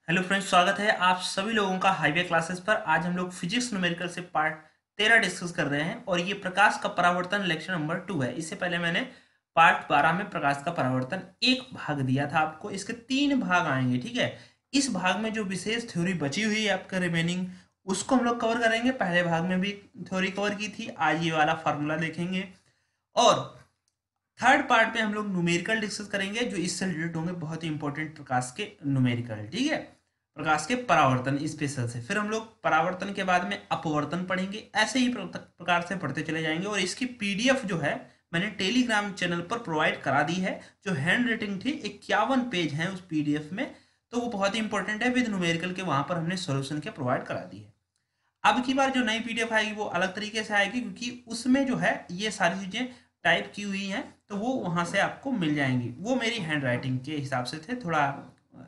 Hello friends, स्वागत है आप सभी लोगों का हाईवे क्लासेस पर। आज हम लोग फिजिक्स न्यूमेरिकल से पार्ट 13 डिस्कस कर रहे हैं और ये प्रकाश का परावर्तन लेक्चर नंबर 2 है। इससे पहले मैंने पार्ट 12 में प्रकाश का परावर्तन एक भाग दिया था आपको। इसके 3 भाग आएंगे, ठीक है। इस भाग में जो विशेष थ्योरी बची हुई है आपका रिमेनिंग, उसको हम लोग कवर करेंगे। पहले भाग में भी थ्योरी कवर की थी, आज ये वाला फार्मूला देखेंगे। और थर्ड पार्ट में हम लोग न्यूमेरिकल डिस्कस करेंगे जो इससे रिलेटेड होंगे, बहुत ही इंपॉर्टेंट प्रकाश के न्यूमेरिकल, ठीक है। प्रकाश के परावर्तन स्पेशल से फिर हम लोग परावर्तन के बाद में अपवर्तन पढ़ेंगे। ऐसे ही प्रकार से पढ़ते चले जाएंगे। और इसकी पीडीएफ जो है मैंने टेलीग्राम चैनल पर प्रोवाइड करा दी है। जो हैंड राइटिंग थी 51 पेज है उस पीडीएफ में, तो वो बहुत ही इंपॉर्टेंट है। विद न्यूमेरिकल के वहां पर हमने सोल्यूशन के प्रोवाइड करा दी है। अब की बार जो नई पीडीएफ आएगी वो अलग तरीके से आएगी, क्योंकि उसमें जो है ये सारी चीज़ें टाइप की हुई हैं, तो वो वहाँ से आपको मिल जाएंगी। वो मेरी हैंड राइटिंग के हिसाब से थे, थोड़ा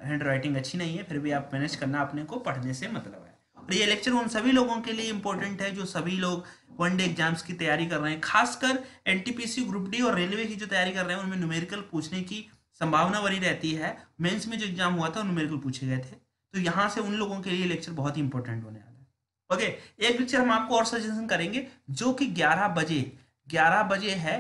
हैंड राइटिंग अच्छी नहीं है, फिर भी आप मैनेज करना, अपने को पढ़ने से मतलब है। और ये लेक्चर उन सभी लोगों के लिए इंपॉर्टेंट है जो सभी लोग वनडे एग्जाम्स की तैयारी कर रहे हैं, खासकर एनटीपीसी ग्रुप डी और रेलवे की जो तैयारी कर रहे हैं उनमें न्यूमेरिकल पूछने की संभावना बनी रहती है। मेंस में जो एग्जाम हुआ था न्यूमेरिकल पूछे गए थे, तो यहाँ से उन लोगों के लिए लेक्चर बहुत ही इंपॉर्टेंट होने वाला है। ओके, एक लेक्चर हम आपको और सजेशन करेंगे जो कि 11 बजे है।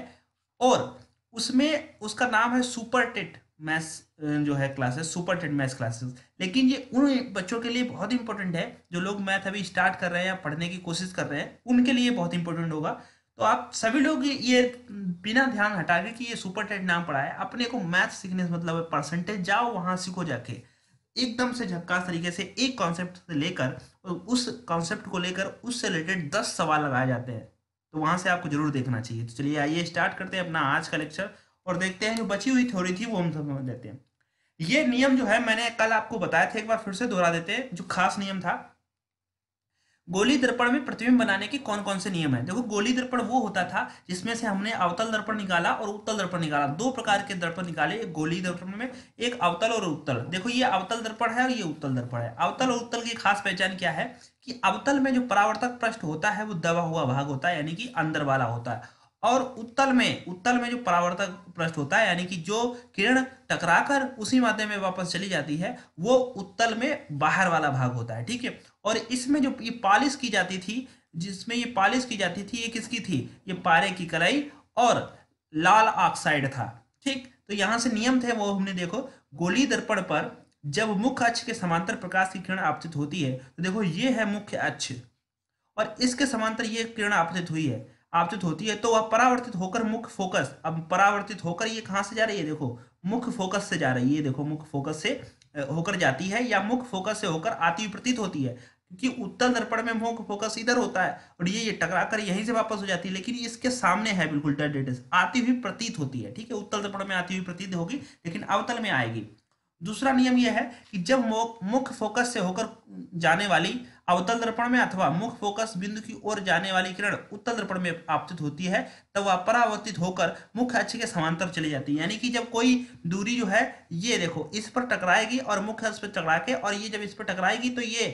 और उसमें उसका नाम है सुपर टेट मैथ्स, जो है classes, super TET maths classes. लेकिन ये उन बच्चों के लिए बहुत इंपॉर्टेंट है जो लोग मैथ अभी स्टार्ट कर रहे हैं या पढ़ने की कोशिश कर रहे हैं, उनके लिए बहुत इंपॉर्टेंट होगा। तो आप सभी लोग ये बिना ध्यान हटा के कि ये सुपर टेट नाम पड़ा है, अपने को मैथ सीखने से मतलब है परसेंटेज, जाओ वहां सीखो जाके। एकदम से झक्कास तरीके से एक कॉन्सेप्ट से लेकर और उस कॉन्सेप्ट को लेकर उससे रिलेटेड 10 सवाल लगाए जाते हैं, तो वहां से आपको जरूर देखना चाहिए। तो चलिए आइए स्टार्ट करते हैं अपना आज का लेक्चर और देखते हैं जो बची हुई थ्योरी थी वो हम समझ लेते हैं। ये नियम जो है मैंने कल आपको बताया था, एक बार फिर से दोहरा देते हैं। जो खास नियम था, गोली दर्पण में प्रतिबिंब बनाने के कौन कौन से नियम है। देखो, गोली दर्पण वो होता था जिसमें से हमने अवतल दर्पण निकाला और उत्तल दर्पण निकाला। दो प्रकार के दर्पण निकाले एक गोली दर्पण में, एक अवतल और उत्तल। देखो, ये अवतल दर्पण है और ये उत्तल दर्पण है। अवतल और उत्तल की खास पहचान क्या है कि अवतल में जो परावर्तक पृष्ठ होता है वो दबा हुआ भाग होता है, यानी कि अंदर वाला होता है। और उत्तल में जो परावर्तक पृष्ठ होता है, यानी कि जो किरण टकराकर उसी माध्यम में वापस चली जाती है, वो उत्तल में बाहर वाला भाग होता है, ठीक है। और इसमें जो ये पॉलिश की जाती थी, जिसमें ये पॉलिश की जाती थी, ये किसकी थी? ये पारे की कलाई और लाल ऑक्साइड था, ठीक। तो यहां से नियम थे वो हमने देखो। गोली दर्पण पर जब मुख्य अक्ष के समांतर प्रकाश की किरण आपतित होती है, तो देखो ये है मुख्य अक्ष और इसके समांतर ये किरण आपतित हुई है, आपतित होती है, तो वह परावर्तित होकर मुख्य फोकस, अब परावर्तित होकर ये कहां से जा रही है? देखो, मुख्य फोकस से जा रही है। ये देखो, मुख्य फोकस से होकर जाती है या मुख्य फोकस से होकर आती हुई प्रतीत होती है, क्योंकि उत्तल दर्पण में मुख्य फोकस इधर होता है और ये टकरा कर यहीं से वापस हो जाती है, लेकिन ये इसके सामने है, बिल्कुल डेड आती हुई प्रतीत होती है, ठीक है। उत्तल दर्पण में आती हुई प्रतीत होगी, लेकिन अवतल में आएगी। दूसरा नियम यह है कि जब मुख्य फोकस से होकर जाने वाली अवतल दर्पण में अथवा मुख्य फोकस बिंदु की ओर जाने वाली किरण उत्तल दर्पण में आपतित होती है, तब वह परावर्तित होकर मुख्य अक्ष के समांतर चली जाती है। यानी कि जब कोई दूरी जो है, ये देखो, इस पर टकराएगी और मुख्य अक्ष पर टकरा के, और ये जब इस पर टकराएगी तो ये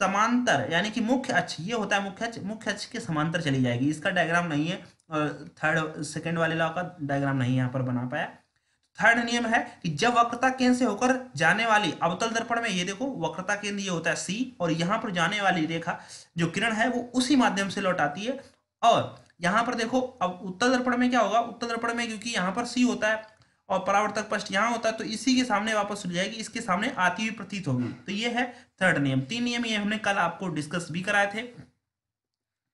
समांतर, यानी कि मुख्य अक्ष, ये होता है मुख्य अक्ष के समांतर चली जाएगी। इसका डायग्राम नहीं है, थर्ड सेकंड वाले लॉ का डायग्राम नहीं यहाँ पर बना पाया। थर्ड नियम है कि जब वक्रता केंद्र से होकर जाने वाली अवतल दर्पण में, ये देखो वक्रता केंद्र ये होता है सी, और यहां पर जाने वाली रेखा जो किरण है वो उसी माध्यम से लौट आती है। और यहां पर देखो, अब उत्तल दर्पण में क्या होगा? उत्तल दर्पण में क्योंकि यहां पर सी होता है और परावर्तक पृष्ठ यहां होता है, तो इसी के सामने वापस चली जाएगी, इसके सामने आती हुई प्रतीत होगी। तो ये है थर्ड नियम। 3 नियम ये हमने कल आपको डिस्कस भी कराए थे।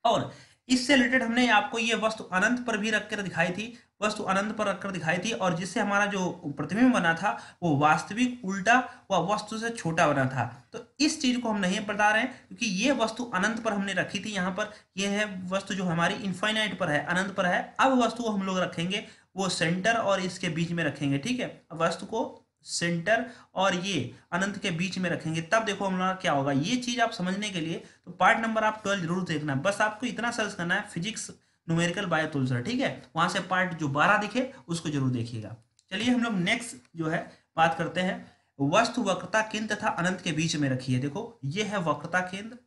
और इससे रिलेटेड हमने आपको ये वस्तु अनंत पर भी रखकर दिखाई थी, वस्तु अनंत पर रखकर दिखाई थी, और जिससे हमारा जो प्रतिबिंब बना था वो वास्तविक उल्टा व वस्तु से छोटा बना था। तो इस चीज को हम नहीं बता रहे हैं, क्योंकि ये वस्तु अनंत पर हमने रखी थी। यहाँ पर ये है वस्तु जो हमारी इनफाइनाइट पर है, अनंत पर है। अब वस्तु को हम लोग रखेंगे वो सेंटर और इसके बीच में रखेंगे, ठीक है। वस्तु को सेंटर और ये अनंत के बीच में रखेंगे, तब देखो हमारा क्या होगा। ये चीज आप समझने के लिए तो पार्ट नंबर आप 12 जरूर देखना है। बस आपको इतना सर्च करना है, फिजिक्स न्यूमेरिकल बाय तुलसर, ठीक है। वहां से पार्ट जो 12 दिखे उसको जरूर देखिएगा। चलिए हम लोग नेक्स्ट जो है बात करते हैं। वस्तु वक्रता केंद्र तथा अनंत के बीच में रखी है। देखो, ये है वक्रता केंद्र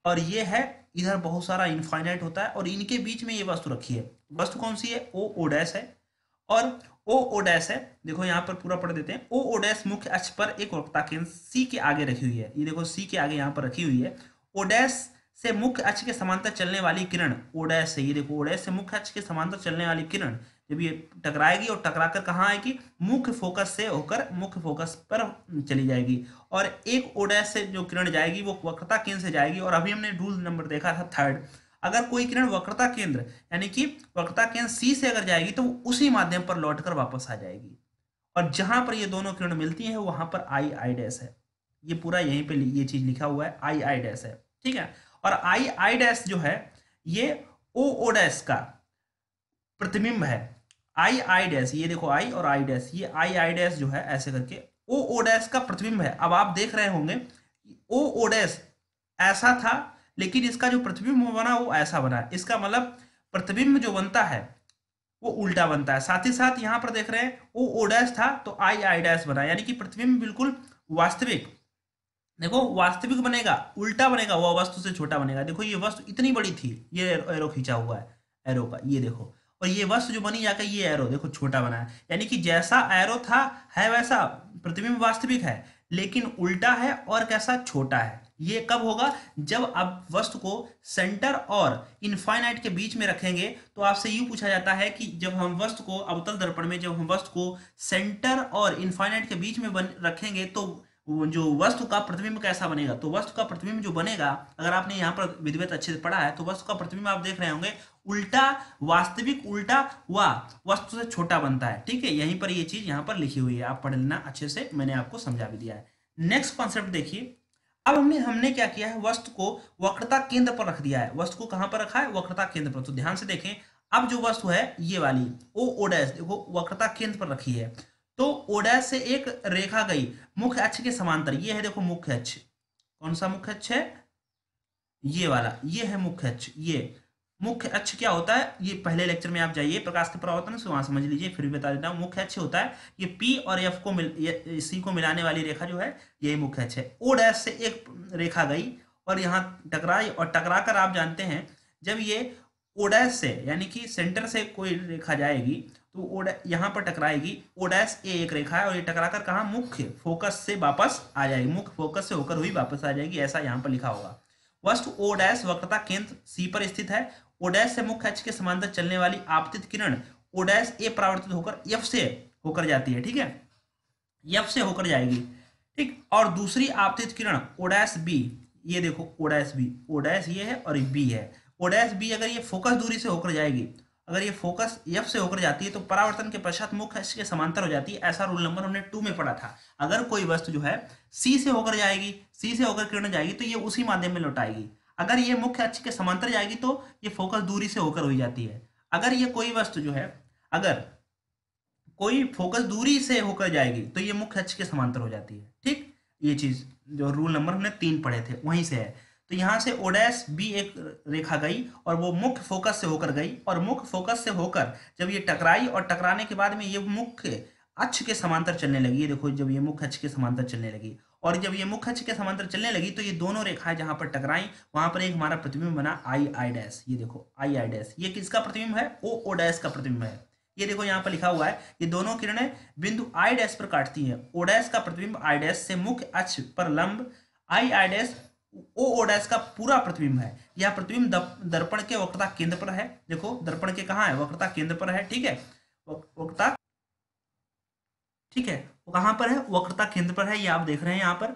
और ये है, इधर बहुत सारा इनफाइनाइट होता है और इनके बीच में ये वस्तु रखी है। वस्तु कौन सी है? ओ डैश है। और ओ ओ डैश है, देखो यहाँ पर पूरा पढ़ देते हैं। ओ ओ डैश मुख्य अक्ष पर एक वक्रता केंद्र सी के आगे रखी हुई है, ये देखो सी के आगे यहाँ पर रखी हुई है। ओ डैश से मुख्य अक्ष के समांतर चलने वाली किरण, ओ डैश से, ये देखो ओ डैश से मुख्य अक्ष के समांतर चलने वाली किरण जब ये टकराएगी और टकराकर कहाँ आएगी, मुख्य फोकस से होकर मुख्य फोकस पर चली जाएगी। और एक ओ डैश से जो किरण जाएगी वो वक्रता केंद्र से जाएगी। और अभी हमने रूल नंबर देखा था थर्ड, अगर कोई किरण वक्रता केंद्र यानी कि वक्रता केंद्र सी से अगर जाएगी तो वो उसी माध्यम पर लौटकर वापस आ जाएगी। और जहां पर ये दोनों किरण मिलती हैं वहां पर आई आई डैश है, ये पूरा यहीं पे ये चीज लिखा हुआ है, आई आई डैश है, ठीक है। और आई आई डैश जो है ये ओ ओ डैश का प्रतिबिंब है। आई आई डैश, ये देखो आई और आई डैश, ये आई आई डैश जो है ऐसे करके ओ ओ डैश का प्रतिबिंब है। अब आप देख रहे होंगे ओ ओ डैश ऐसा था, लेकिन इसका जो प्रतिबिंब बना वो ऐसा बना है। इसका मतलब प्रतिबिंब जो बनता है वो उल्टा बनता है। साथ ही साथ यहाँ पर देख रहे हैं ओ ओ डैश था तो आई आई डैश बना, यानी कि प्रतिबिंब बिल्कुल वास्तविक, देखो वास्तविक बनेगा, उल्टा बनेगा, वो वस्तु से छोटा बनेगा। देखो ये वस्तु इतनी बड़ी थी, ये एरो खींचा हुआ है एरो का, ये देखो, और ये वस्तु जो बनी जाकर ये एरो देखो छोटा बना है, यानी कि जैसा एरो था है वैसा प्रतिबिंब वास्तविक है, लेकिन उल्टा है और कैसा छोटा है। ये कब होगा, जब आप वस्तु को सेंटर और इनफाइनाइट के बीच में रखेंगे। तो आपसे यूं पूछा जाता है कि जब हम वस्तु को अवतल दर्पण में, जब हम वस्तु को सेंटर और इनफाइनाइट के बीच में रखेंगे तो वो जो वस्तु का प्रतिबिंब कैसा बनेगा। तो वस्तु का प्रतिबिंब जो बनेगा, अगर आपने यहाँ पर विधिवत अच्छे से पढ़ा है तो वस्तु का प्रतिबिंब आप देख रहे होंगे उल्टा, वास्तविक उल्टा व वस्तु से छोटा बनता है, ठीक है। यहीं पर ये चीज यहाँ पर लिखी हुई है, आप पढ़ लेना अच्छे से, मैंने आपको समझा भी दिया है। नेक्स्ट कॉन्सेप्ट देखिए, अब हमने क्या किया है, वस्तु को वक्रता केंद्र पर रख दिया है। वस्तु को कहां पर रखा है, वक्रता केंद्र पर। तो ध्यान से देखें, अब जो वस्तु है ये वाली ओ ओ डैश, देखो वक्रता केंद्र पर रखी है। तो ओ डैश से एक रेखा गई मुख्य अक्ष के समांतर, ये है देखो मुख्य अक्ष, कौन सा मुख्य अक्ष है, ये वाला, ये है मुख्य अक्ष। ये मुख्य अक्ष क्या होता है, ये पहले लेक्चर में आप जाइए प्रकाश के परावर्तन से, वहां समझ लीजिए, फिर भी बता देता हूँ। मुख्य अक्ष होता है ये पी और एफ को सी को मिलाने वाली रेखा जो है यही मुख्य अक्ष है। ओ डैश से एक रेखा गई और यहाँ टकराई, और टकरा कर आप जानते हैं जब ये ओ डैश से यानी कि सेंटर से कोई रेखा जाएगी तो ओ यहाँ पर टकराएगी, ओ डैश ए एक रेखा है और ये टकराकर कहाँ, मुख्य फोकस से वापस आ जाएगी, मुख्य फोकस से होकर हुई वापस आ जाएगी, ऐसा यहाँ पर लिखा होगा। वस्तु ओ डैश वक्रता केंद्र सी पर स्थित है। ओ डैश से मुख्य अक्ष के समांतर चलने वाली आपतित किरण ओ डैश ए परावर्तित होकर एफ से होकर जाती है, ठीक है, एफ से होकर जाएगी, ठीक। और दूसरी आपतित किरण ओ डैश बी, ये देखो O dash B, O dash ये है और बी है, ओ डैश बी अगर ये फोकस दूरी से होकर जाएगी, अगर ये फोकस एफ से होकर जाती है तो परावर्तन के पश्चात मुख्य अक्ष के समांतर हो जाती है। ऐसा रूल नंबर हमने 2 में पढ़ा था। अगर कोई वस्तु जो है सी से होकर जाएगी, सी से होकर किरण जाएगी तो ये उसी माध्यम में लौटाएगी। अगर ये मुख्य अक्ष के समांतर जाएगी तो ये फोकस दूरी से होकर हो जाती है। अगर ये कोई वस्तु जो है, अगर कोई फोकस दूरी से होकर जाएगी तो ये मुख्य अक्ष के समांतर हो जाती है, ठीक। ये चीज जो रूल नंबर हमने 3 पढ़े थे वहीं से है। तो यहाँ से ओ डैश बी एक रेखा गई और वो मुख्य फोकस से होकर गई, और मुख्य फोकस से होकर जब ये टकराई और टकराने के बाद में ये मुख्य अक्ष के समांतर चलने लगी, ये देखो जब ये मुख्य अक्ष के समांतर चलने लगी, और जब ये मुख्य अक्ष के समांतर चलने लगी तो ये दोनों रेखाएं जहां पर टकराई वहां पर एक हमारा प्रतिबिंब बना आई आई डैश, ये देखो आई आई डैश, ये किसका प्रतिबिंब है, ओ ओ डैश का प्रतिबिंब है। ये देखो यहाँ पर लिखा हुआ है, ये दोनों किरणें बिंदु आई डैश पर काटती हैं। ओ डैश का प्रतिबिंब आई डैश से मुख्य अक्ष पर लंब, आई I dash O O dash का पूरा प्रतिबिंब है। यह प्रतिबिंब दर्पण के वक्रता केंद्र पर है, देखो दर्पण के कहाँ है, वक्रता केंद्र पर है, ठीक है, वक्रता, ठीक है, वो कहां पर है, वक्रता केंद्र पर है, ये आप देख रहे हैं यहाँ पर।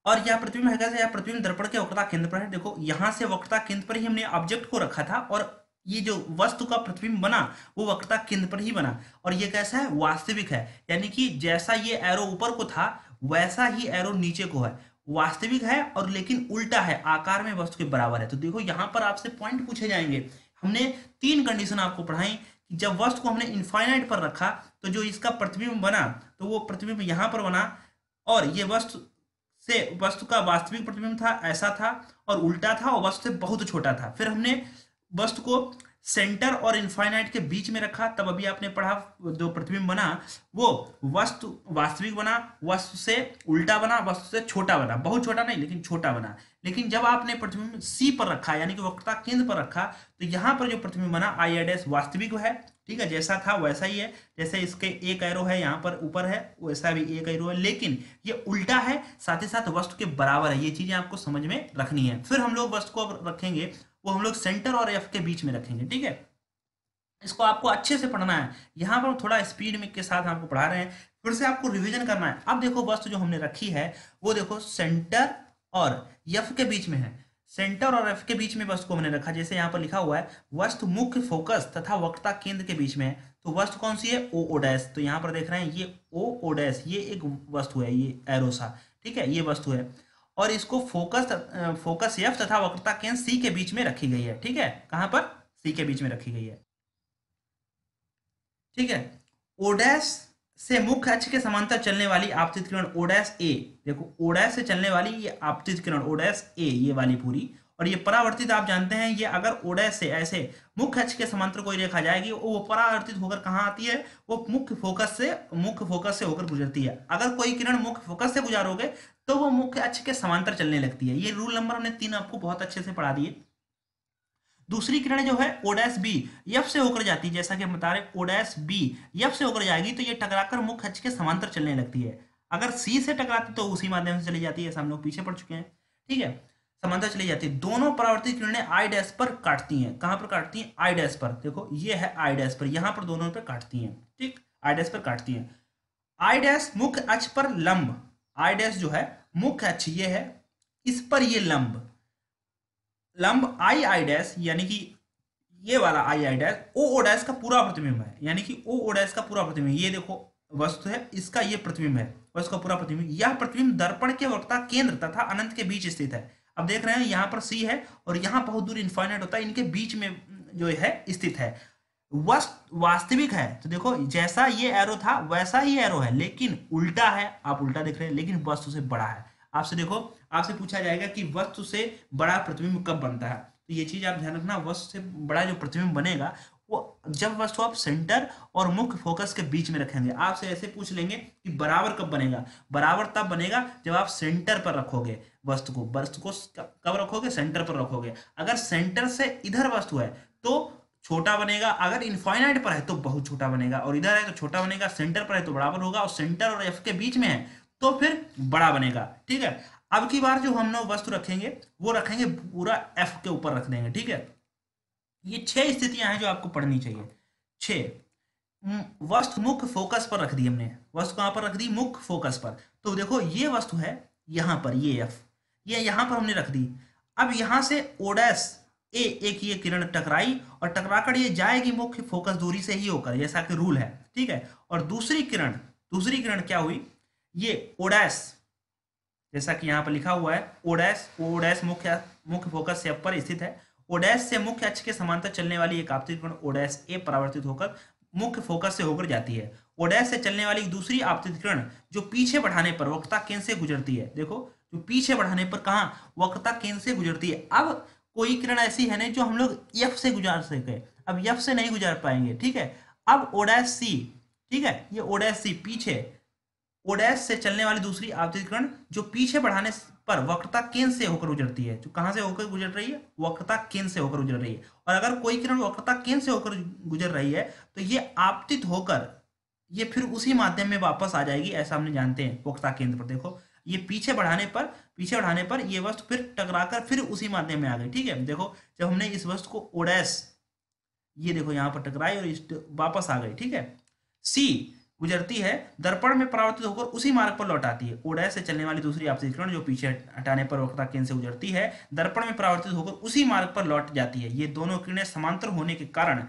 और यह प्रतिबिंब है कैसे, यह प्रतिबिंब दर्पण के वक्रता केंद्र पर है। देखो यहां से वक्रता केंद्र पर ही हमने ऑब्जेक्ट को रखा था और ये जो वस्तु का प्रतिबिंब बना वो वक्रता केंद्र पर ही बना। और ये कैसा है, वास्तविक है, यानी कि जैसा ये एरो ऊपर को था वैसा ही एरो नीचे को है, वास्तविक है, और लेकिन उल्टा है, आकार में वस्तु के बराबर है। तो देखो यहाँ पर आपसे पॉइंट पूछे जाएंगे। हमने 3 कंडीशन आपको पढ़ाई कि जब वस्तु को हमने इनफाइनाइट पर रखा तो जो इसका प्रतिबिंब बना तो वो प्रतिबिंब यहाँ पर बना, और ये वस्तु का वास्तविक प्रतिबिंब था ऐसा था और उल्टा था और वस्तु से बहुत छोटा था। फिर हमने वस्तु को सेंटर और इनफाइनाइट के बीच में रखा, तब अभी आपने पढ़ा जो प्रतिबिंब बना वो वस्तु वास्तविक बना, वस्तु से उल्टा बना, वस्तु से छोटा बना, बहुत छोटा नहीं लेकिन छोटा बना। लेकिन जब आपने प्रतिबिंब सी पर रखा यानी कि वक्रता केंद्र पर रखा तो यहाँ पर जो प्रतिबिंब बना आई आई डैश वास्तविक है ठीक है, जैसा था वैसा ही है। जैसे इसके एक एरो है यहाँ पर ऊपर है, वैसा भी एक एरो है, लेकिन ये उल्टा है, साथ ही साथ वस्तु के बराबर है। ये चीजें आपको समझ में रखनी है। फिर हम लोग वस्तु को अब रखेंगे, वो हम लोग सेंटर और एफ के बीच में रखेंगे। ठीक है, इसको आपको अच्छे से पढ़ना है। यहाँ पर थोड़ा स्पीड में के साथ आपको पढ़ा रहे हैं, फिर से आपको रिवीजन करना है। अब देखो वस्तु जो हमने रखी है वो देखो सेंटर और एफ के बीच में है। सेंटर और एफ के बीच में वस्तु को हमने रखा, जैसे यहाँ पर लिखा हुआ है वस्तु मुख्य फोकस तथा वक्रता केंद्र के बीच में है। तो वस्तु कौन सी है? ओ ओ डैश। तो यहाँ पर देख रहे हैं ये ओ ओ डैश, ये एक वस्तु है, ये एरो सा, ठीक है, ये वस्तु है। और इसको फोकस एफ तथा वक्रता केंद्र सी के बीच में रखी गई है। ठीक है, कहाँ पर? सी के बीच में रखी गई है। ठीक है, ओ डैश से मुख्य अक्ष के समांतर चलने वाली आपतित किरण ओ डैश ए, देखो ओ डैश से चलने वाली ये आपतित किरण ओ डैश ए, ये वाली पूरी, और ये परावर्तित आप जानते हैं, ये अगर ओ डैश से ऐसे मुख्य अक्ष के समांतर कोई रेखा जाएगी, वो परावर्तित होकर कहाँ आती है? वो मुख्य फोकस से होकर गुजरती है। अगर कोई किरण मुख्य फोकस से गुजारोगे तो वो मुख्य अक्ष के समांतर चलने लगती है। ये रूल नंबर हमने 3 आपको बहुत अच्छे से पढ़ा दिए। दूसरी किरण जो है ओ डैश बी एफ से होकर जाती है, जैसा कि हम बता रहे हैं ओ डैश बी एफ से होकर जाएगी तो ये टकराकर मुख्य अक्ष के समांतर चलने लगती है। अगर सी से टकराती तो उसी माध्यम से चली जाती है, ऐसा हम लोग पीछे पढ़ चुके हैं। ठीक है, समांतर चली जाती है। दोनों परावर्तित किरणें आई डैश पर काटती हैं। कहां पर काटती हैं? आई डैश पर। देखो ये है आई डैश पर, यहां पर दोनों पे काटती हैं। ठीक, आई डैश पर काटती हैं। आई डैश मुख्य अक्ष पर लंब, आई डैश जो है मुख्य अक्ष ये है, इस पर ये लंब आई आई डैश, यानी कि ये वाला आई I dash O O dash का पूरा प्रतिबिंब है, यानी कि ओ ओ डैश का पूरा प्रतिबिंब। ये देखो वस्तु है, इसका ये प्रतिबिंब है, वस्तु का पूरा प्रतिबिंब। यह प्रतिबिंब दर्पण के वक्रता केंद्र तथा अनंत के बीच स्थित है। अब देख रहे हैं यहाँ पर सी है और यहाँ बहुत दूर इनफाइनाइट होता है, इनके बीच में जो है स्थित है। वास्तविक है, तो देखो जैसा ये एरो था वैसा ही एरो है, लेकिन उल्टा है। आप उल्टा देख रहे हैं, लेकिन वस्तु से बड़ा है। आपसे देखो, आपसे पूछा जाएगा कि वस्तु से बड़ा प्रतिबिंब कब बनता है, तो ये चीज आप ध्यान रखना। वस्तु से बड़ा जो प्रतिबिंब बनेगा वो जब वस्तु आप सेंटर और मुख्य फोकस के बीच में रखेंगे। आपसे ऐसे पूछ लेंगे कि बराबर कब बनेगा? बराबर तब बनेगा जब आप सेंटर पर रखोगे वस्तु को कब रखोगे? सेंटर पर रखोगे। अगर सेंटर से इधर वस्तु है तो छोटा बनेगा, अगर इनफाइनाइट पर है तो बहुत छोटा बनेगा, और इधर है तो छोटा बनेगा, सेंटर पर है तो बराबर होगा, और सेंटर और एफ के बीच में है तो फिर बड़ा बनेगा। ठीक है, अब की बार जो हम लोग वस्तु रखेंगे वो रखेंगे पूरा एफ के ऊपर रख देंगे। ठीक है, ये 6 स्थितियां हैं जो आपको पढ़नी चाहिए। 6 वस्तु मुख्य फोकस पर रख दी हमने। वस्तु कहां पर रख दी? मुख्य फोकस पर। तो देखो ये वस्तु है यहां पर, ये एफ, ये यहां पर हमने रख दी। अब यहां से ओ डैश ए, एक ये किरण टकराई और टकराकर ये जाएगी मुख्य फोकस दूरी से ही होकर, जैसा कि रूल है। ठीक है, और दूसरी किरण क्या हुई? ये ओ डैश, जैसा कि यहाँ पर लिखा हुआ है ओ डैश मुख्य फोकस से पर स्थित है। ओ डैश से मुख्य अक्ष के समांतर चलने वाली एक आपतित किरण ओ डैश ए परावर्तित होकर मुख्य फोकस से होकर जाती है। ओ डैश से चलने वाली दूसरी आपतित किरण जो पीछे बढ़ाने पर वक्रता केंद्र से गुजरती है। देखो जो पीछे बढ़ाने पर कहाँ? वक्रता केंद्र से गुजरती है। अब कोई किरण ऐसी है नहीं जो हम लोग एफ से गुजार सके, अब एफ से नहीं गुजार पाएंगे। ठीक है, अब ओ डैश सी, ठीक है, ये ओ डैश सी पीछे, ओ डैश से चलने वाली दूसरी आपतित किरण जो पीछे बढ़ाने पर वक्रता केंद्र से होकर गुजरती है। जो कहां से होकर गुजर रही है? वक्रता केंद्र से होकर गुजर रही है। और अगर कोई किरण वक्रता केंद्र से होकर गुजर रही है तो ये आपतित होकर ये फिर उसी माध्यम में वापस आ जाएगी, ऐसा हमने जानते हैं वक्रता केंद्र पर। देखो ये पीछे बढ़ाने पर ये वस्तु फिर टकराकर फिर उसी माध्यम में आ गई। ठीक है, देखो जब हमने इस वस्तु को ओ डैश, ये देखो यहाँ पर टकराई और वापस आ गई। ठीक है, सी गुजरती है, दर्पण में परावर्तित होकर उसी मार्ग पर लौट आती है। ओ डैश से चलने वाली दूसरी आपतित किरण जो पीछे हटाने पर वक्रता केंद्र से गुजरती है, दर्पण में परावर्तित होकर उसी मार्ग पर लौट जाती है। ये दोनों किरणें समांतर होने के कारण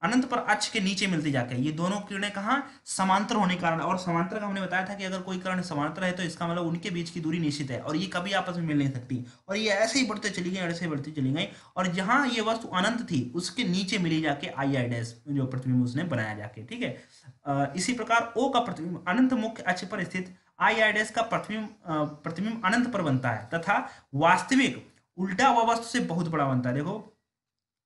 अनंत पर अक्ष के नीचे मिलती जाकर, ये दोनों किरणें कहाँ? समांतर होने के कारण। और समांतर का हमने बताया था कि अगर कोई किरण समांतर है तो इसका मतलब उनके बीच की दूरी निश्चित है और ये कभी आपस में मिल नहीं सकती। और ये ऐसे ही बढ़ते चली गई, ऐसे ही बढ़ती चली गई, और जहां ये वस्तु अनंत थी उसके नीचे मिली जाके आई आई डैश जो प्रतिबिंब उसने बनाया जाके। ठीक है, इसी प्रकार ओ का प्रतिबिंब अनंत मुख्य अक्ष पर स्थित आई आई डैश का प्रतिबिंब अनंत पर बनता है तथा वास्तविक उल्टा हुआ वस्तु से बहुत बड़ा बनता है। देखो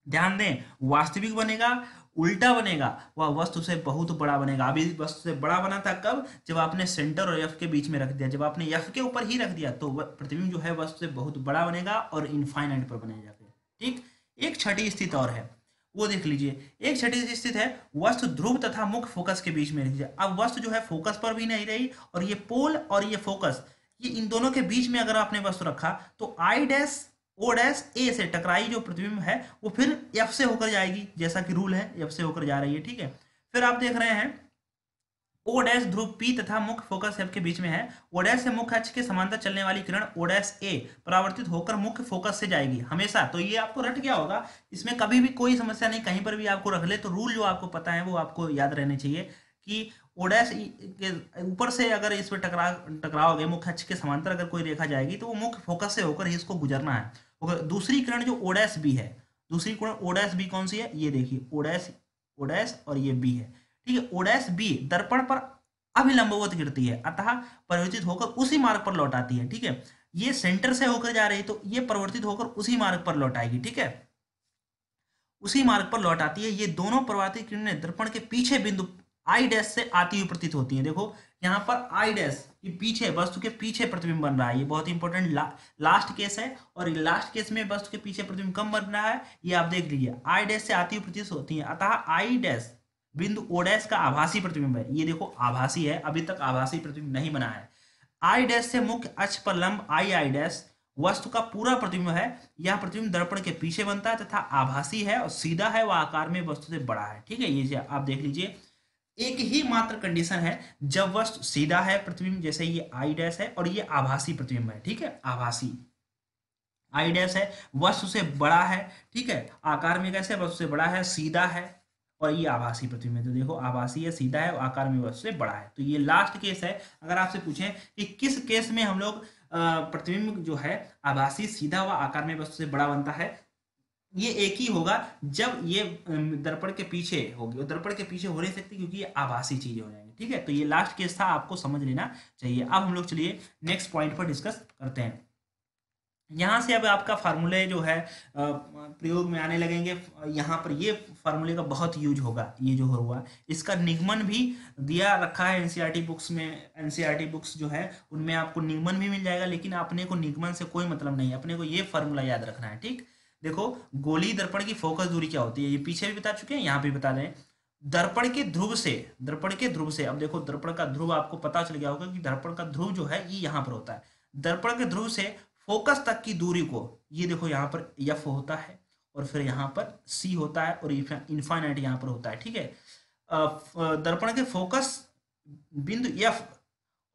ध्यान दें, वास्तविक बनेगा, उल्टा बनेगा, वह वस्तु से बहुत बड़ा बनेगा। अभी वस्तु से बड़ा बना था कब? जब आपने सेंटर और एफ के बीच में रख दिया। जब आपने एफ के ऊपर ही रख दिया तो प्रतिबिंब जो है वस्तु से बहुत बड़ा बनेगा और इनफाइनाइट पर बनेगा। ठीक, एक छठी स्थिति और है, वो देख लीजिए। एक छठी से स्थित है, वस्तु ध्रुव तथा मुख्य फोकस के बीच में रखिए। अब वस्तु जो है फोकस पर भी नहीं रही, और ये पोल और ये फोकस, ये इन दोनों के बीच में अगर आपने वस्तु रखा तो आई डैश ओ डैश ए से टकराई जो प्रतिबिंब है वो फिर एफ से होकर जाएगी, जैसा कि रूल है एफ से होकर जा रही है, ठीक है। फिर आप देख रहे हैं ओ डैश ध्रुव पी तथा मुख्य फोकस एफ के बीच में है। ओ डैश से मुख्य अक्ष के समांतर चलने वाली किरण ओ डैश ए परावर्तित होकर मुख्य फोकस से जाएगी हमेशा। तो ये आपको रट गया होगा, इसमें कभी भी कोई समस्या नहीं, कहीं पर भी आपको रख ले तो रूल जो आपको पता है वो आपको याद रहने चाहिए कि ओ डैश के ऊपर से अगर इस पर टकराओगे, मुख्य अक्ष के समांतर अगर कोई रेखा जाएगी तो वो मुख्य फोकस से होकर ही इसको गुजरना है। दूसरी किरण जो ओ डैश बी है, दूसरी किरण ओ डैश बी कौन सी है, ये देखिए ओ डैश और ये बी है, ठीक है। ओ डैश बी दर्पण पर अभिलंबवत गिरती है, अतः परिवर्तित होकर उसी मार्ग पर लौट आती है, ठीक है। ये सेंटर से होकर जा रही है तो ये परिवर्तित होकर उसी मार्ग पर लौट आएगी, ठीक है, उसी मार्ग पर लौट आती है। ये दोनों परावर्तित किरणें दर्पण के पीछे बिंदु आई डैश से आती हुई प्रतीत होती हैं। देखो यहाँ पर आई डैश ये पीछे, वस्तु के पीछे प्रतिबिंब बन रहा है, ये बहुत इंपॉर्टेंट लास्ट केस है, और लास्ट केस में वस्तु के पीछे प्रतिबिंब कम बन रहा है, ये आप देख लीजिए। आई डैश से आती हुई प्रतीत होती है, अतः आई डैश बिंदु ओ डैश का आभासी प्रतिबिंब है। ये देखो आभासी है, अभी तक आभासी प्रतिबिंब नहीं बना है। आई डैश से मुख्य अक्ष पर लंब आई डैश वस्तु का पूरा प्रतिबिंब है। यह प्रतिबिंब दर्पण के पीछे बनता है तथा आभासी है और सीधा है, वह आकार में वस्तु से बड़ा है, ठीक है। ये आप देख लीजिए, एक ही मात्र कंडीशन है जब वस्तु सीधा है प्रतिबिंब, जैसे ये आई डैश है, और ये आभासी प्रतिबिंब है, ठीक है, आभासी आई डैश है, वस्तु से बड़ा है, ठीक है, आकार में कैसे वस्तु से बड़ा है, सीधा है, और ये आभासी प्रतिबिंब है। तो देखो आभासी है, सीधा है, और आकार में वस्तु से बड़ा है। तो ये लास्ट केस है। अगर आपसे पूछें कि किस केस में हम लोग प्रतिबिंब जो है आभासी, सीधा व आकार में वस्तु से बड़ा बनता है, ये एक ही होगा जब ये दर्पण के पीछे होगी, और दर्पण के पीछे हो नहीं सकती क्योंकि ये आभासी चीजें हो जाएंगी, ठीक है। तो ये लास्ट केस था, आपको समझ लेना चाहिए। अब हम लोग चलिए नेक्स्ट पॉइंट पर डिस्कस करते हैं। यहाँ से अब आपका फार्मूले जो है प्रयोग में आने लगेंगे। यहाँ पर ये फार्मूले का बहुत यूज होगा, ये जो हुआ इसका निगमन भी दिया रखा है एनसीईआरटी बुक्स में। एनसीईआरटी बुक्स जो है उनमें आपको निगमन भी मिल जाएगा, लेकिन अपने को निगमन से कोई मतलब नहीं है, अपने को ये फार्मूला याद रखना है, ठीक। देखो गोली दर्पण की फोकस दूरी क्या होती है, ये पीछे भी बता चुके हैं, यहाँ भी बता दें। दर्पण के ध्रुव से, अब देखो दर्पण का ध्रुव आपको पता चल गया होगा कि दर्पण का ध्रुव जो है ये यहाँ पर होता है। दर्पण के ध्रुव से फोकस तक की दूरी को, ये देखो यहाँ पर एफ होता है, और फिर यहाँ पर सी होता है, और इनफाइनाइट यहाँ पर होता है, ठीक है। दर्पण के फोकस बिंदु एफ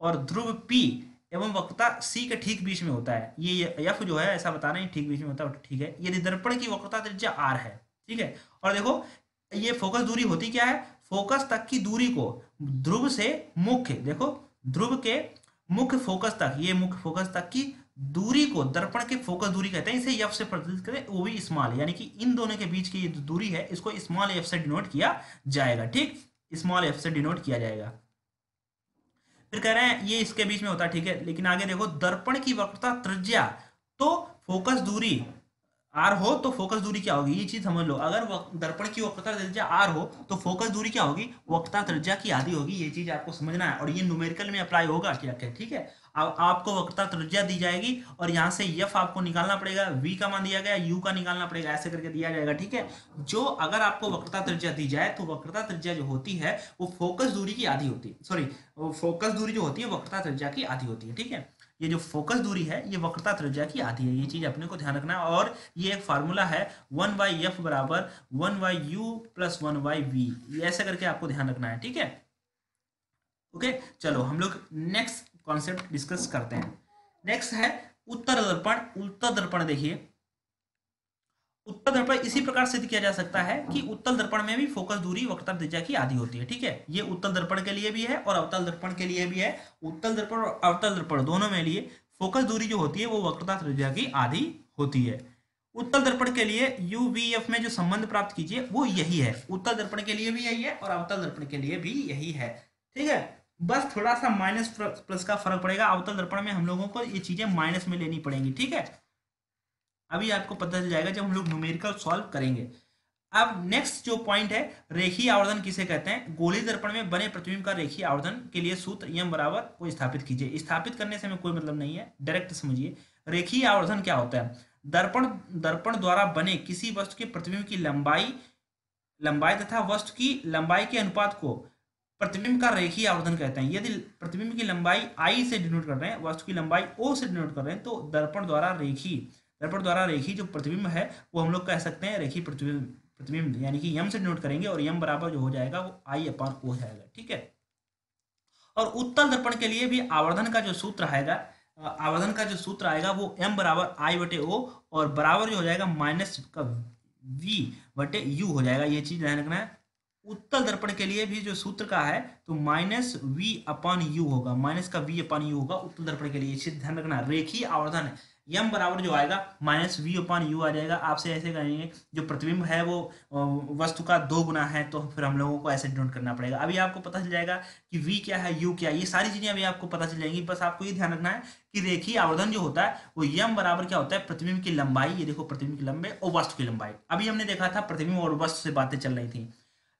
और ध्रुव पी एवं वक्रता सी के ठीक बीच में होता है। ये एफ जो है ऐसा बता रहे हैं ठीक बीच में होता है, ठीक है। यदि दर्पण की वक्रता त्रिज्या आर है, ठीक है, और देखो ये फोकस दूरी होती क्या है, फोकस तक की दूरी को ध्रुव से मुख्य, देखो ध्रुव के मुख्य फोकस तक, ये मुख्य फोकस तक की दूरी को दर्पण के फोकस दूरी कहते हैं। इसे एफ से प्रतिनिधित्व करें, वो भी स्मॉल, यानी कि इन दोनों के बीच की ये दूरी है, इसको स्मॉल एफ से डिनोट किया जाएगा, ठीक, स्मॉल एफ से डिनोट किया जाएगा। फिर कह रहे हैं ये इसके बीच में होता है, ठीक है, लेकिन आगे देखो दर्पण की वक्रता त्रिज्या तो फोकस दूरी आर हो तो फोकस दूरी क्या होगी, ये चीज समझ लो। अगर दर्पण की वक्रता त्रिज्या आर हो तो फोकस दूरी क्या होगी, वक्रता त्रिज्या की आधी होगी। ये चीज आपको समझना है, और ये न्यूमेरिकल में अप्लाई होगा क्या क्या, ठीक है। अब आपको वक्रता त्रिज्या दी जाएगी, और यहाँ से एफ आपको निकालना पड़ेगा, वी का मान दिया गया, यू का निकालना पड़ेगा, ऐसे करके दिया जाएगा, ठीक है। जो अगर आपको वक्रता त्रिज्या दी जाए तो वक्रता त्रिज्या जो होती है वो फोकस दूरी की आधी होती है, सॉरी, फोकस दूरी जो होती है वक्रता त्रिज्या की आधी होती है, ठीक है। ये जो फोकस दूरी है ये वक्रता त्रिज्या की आधी है, ये चीज अपने को ध्यान रखना है। और ये एक फार्मूला है 1/f बराबर 1/u प्लस 1/v, ऐसे करके आपको ध्यान रखना है, ठीक है। ओके, चलो हम लोग नेक्स्ट कॉन्सेप्ट डिस्कस करते हैं। नेक्स्ट है उत्तर दर्पण। उत्तर दर्पण देखिए, उत्तर दर्पण इसी प्रकार सिद्ध किया जा सकता है कि उत्तल दर्पण में भी फोकस दूरी वक्रता त्रिज्या की आधी होती है, ठीक है। ये उत्तल दर्पण के लिए भी है और अवतल दर्पण के लिए भी है। उत्तल दर्पण और अवतल दर्पण दोनों में लिए फोकस दूरी जो होती है वो वक्रता त्रिज्या की आधी होती है। उत्तल दर्पण के लिए UVF में जो संबंध प्राप्त कीजिए वो यही है, उत्तल दर्पण के लिए भी यही है और अवतल दर्पण के लिए भी यही है, ठीक है। बस थोड़ा सा माइनस प्लस का फर्क पड़ेगा, अवतल दर्पण में हम लोगों को ये चीजें माइनस में लेनी पड़ेंगी, ठीक है। अभी आपको पता चल जाएगा जब हम लोग न्यूमेरिकल सॉल्व करेंगे। अब नेक्स्ट जो पॉइंट है, रेखीय आवर्धन किसे कहते हैं। गोलीय दर्पण में बने प्रतिबिंब का रेखीय आवर्धन के लिए सूत्र m बराबर को स्थापित कीजिए। स्थापित करने से हमें कोई मतलब नहीं है, डायरेक्ट समझिए। रेखीय आवर्धन क्या होता है, दर्पण द्वारा बने किसी वस्तु के प्रतिबिंब की लंबाई लंबाई तथा वस्तु की लंबाई के अनुपात को प्रतिबिंब का रेखीय आवर्धन कहते हैं। यदि प्रतिबिंब की लंबाई आई से डिनोट कर रहे हैं, वस्तु की लंबाई ओ से डिनोट कर रहे हैं, तो दर्पण द्वारा रेखी जो प्रतिबिंब है वो हम लोग कह सकते हैं रेखी प्रतिबिंब यानी कि यम से डिनोट करेंगे, और यम बराबर जो हो जाएगा वो आई अपान ओ जाएगा। ठीक है। और उत्तल दर्पण के लिए भी आवर्धन का जो सूत्र आएगा वो एम बराबर आई बटे ओ, और बराबर जो हो जाएगा माइनस का वी बटे यू हो जाएगा। ये चीज ध्यान रखना है। उत्तल दर्पण के लिए भी जो सूत्र का है तो माइनस वी अपान यू होगा, माइनस का वी अपान यू होगा उत्तल दर्पण के लिए। ये चीज ध्यान रखना। रेखीय आवर्धन है, यम बराबर जो आएगा माइनस वी अपान यू आ जाएगा। आपसे ऐसे कहेंगे जो प्रतिबिंब है वो वस्तु का 2 गुना है, तो फिर हम लोगों को ऐसे डिनोट करना पड़ेगा। अभी आपको पता चल जाएगा कि v क्या है, u क्या है, ये सारी चीजें अभी आपको पता चल जाएंगी। बस आपको ये ध्यान रखना है कि रेखीय आवर्धन जो होता है वो यम बराबर क्या होता है, प्रतिबिंब की लंबाई, ये देखो प्रतिबिंब की लंबाई और वस्तु की लंबाई। अभी हमने देखा था प्रतिबिंब और वस्तु से बातें चल रही थी।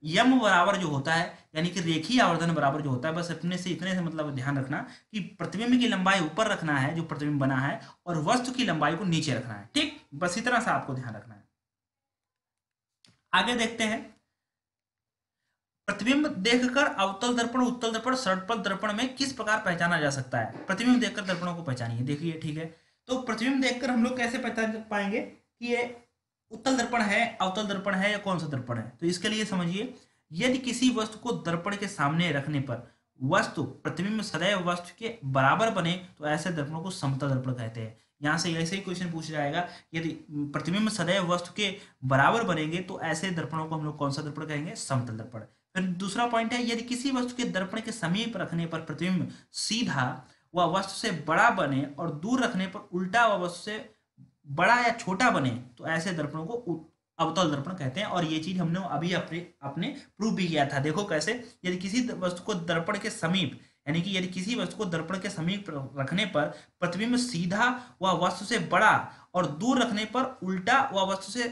यम बराबर जो होता है यानी कि रेखीय आवर्धन बराबर जो होता है, बस अपने से इतने से मतलब ध्यान रखना कि प्रतिबिंब की लंबाई ऊपर रखना है जो प्रतिबिंब बना है, और वस्तु की लंबाई को नीचे रखना है। ठीक, बस इतना सा आपको ध्यान रखना है। आगे देखते हैं। प्रतिबिंब देखकर अवतल दर्पण, उत्तल दर्पण, षट्पल दर्पण में किस प्रकार पहचाना जा सकता है। प्रतिबिंब देखकर दर्पणों को पहचानिए। देखिए, ठीक है, तो प्रतिबिंब देखकर हम लोग कैसे पहचान पाएंगे कि ये उत्तल दर्पण है, अवतल दर्पण है, या कौन सा दर्पण है। तो इसके लिए समझिए, यदि किसी वस्तु को दर्पण के सामने रखने पर वस्तु प्रतिबिंब सदैव वस्तु के बराबर बने तो ऐसे दर्पणों को समतल दर्पण कहते हैं। यहाँ से ऐसे ही क्वेश्चन पूछ जाएगा, यदि प्रतिबिंब सदैव वस्तु के बराबर बनेंगे तो ऐसे दर्पणों को हम लोग कौन सा दर्पण कहेंगे, समतल दर्पण। फिर दूसरा पॉइंट है, यदि किसी वस्तु के दर्पण के समीप रखने पर प्रतिबिंब सीधा व वस्तु से बड़ा बने और दूर रखने पर उल्टा व वस्तु से बड़ा या छोटा बने तो ऐसे दर्पणों को अवतल दर्पण कहते हैं। और ये चीज हमने अभी अपने प्रूव भी किया था। देखो कैसे, यदि किसी वस्तु को दर्पण के समीप यानी कि यदि किसी वस्तु को दर्पण के समीप रखने पर प्रतिबिंब सीधा व वस्तु से बड़ा और दूर रखने पर उल्टा व वस्तु से